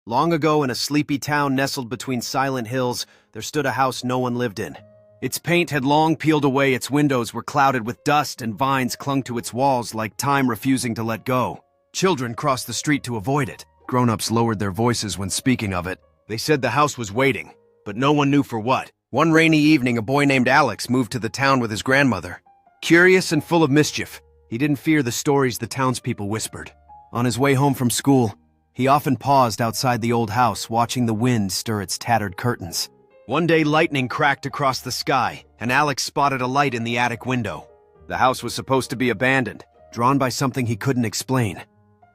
Long ago, in a sleepy town nestled between silent hills, there stood a house no one lived in. Its paint had long peeled away, its windows were clouded with dust, and vines clung to its walls like time refusing to let go. Children crossed the street to avoid it. Grown-ups lowered their voices when speaking of it. They said the house was waiting, but no one knew for what. One rainy evening, a boy named Alex moved to the town with his grandmother. Curious and full of mischief, he didn't fear the stories the townspeople whispered. On his way home from school, he often paused outside the old house, watching the wind stir its tattered curtains. One day, lightning cracked across the sky, and Alex spotted a light in the attic window. The house was supposed to be abandoned, drawn by something he couldn't explain.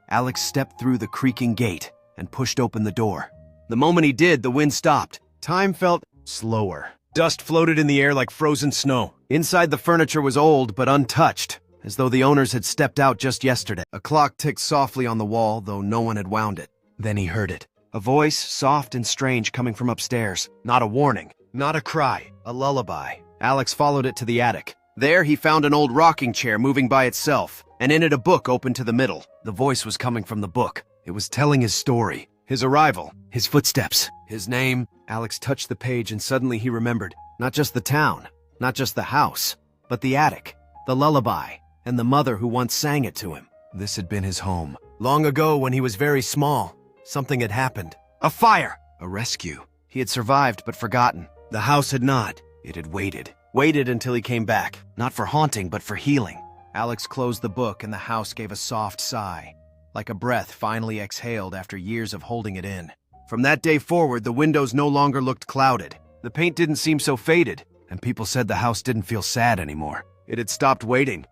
Alex stepped through the creaking gate and pushed open the door. The moment he did, the wind stopped. Time felt slower. Dust floated in the air like frozen snow. Inside, the furniture was old but untouched, as though the owners had stepped out just yesterday. A clock ticked softly on the wall, though no one had wound it. Then he heard it. A voice, soft and strange, coming from upstairs. Not a warning, not a cry, a lullaby. Alex followed it to the attic. There he found an old rocking chair moving by itself, and in it a book open to the middle. The voice was coming from the book. It was telling his story, his arrival, his footsteps, his name. Alex touched the page and suddenly he remembered. Not just the town, not just the house, but the attic, the lullaby, and the mother who once sang it to him. This had been his home. Long ago, when he was very small, something had happened. A fire! A rescue. He had survived but forgotten. The house had not. It had waited. Waited until he came back. Not for haunting, but for healing. Alex closed the book and the house gave a soft sigh, like a breath finally exhaled after years of holding it in. From that day forward, the windows no longer looked clouded. The paint didn't seem so faded, and people said the house didn't feel sad anymore. It had stopped waiting.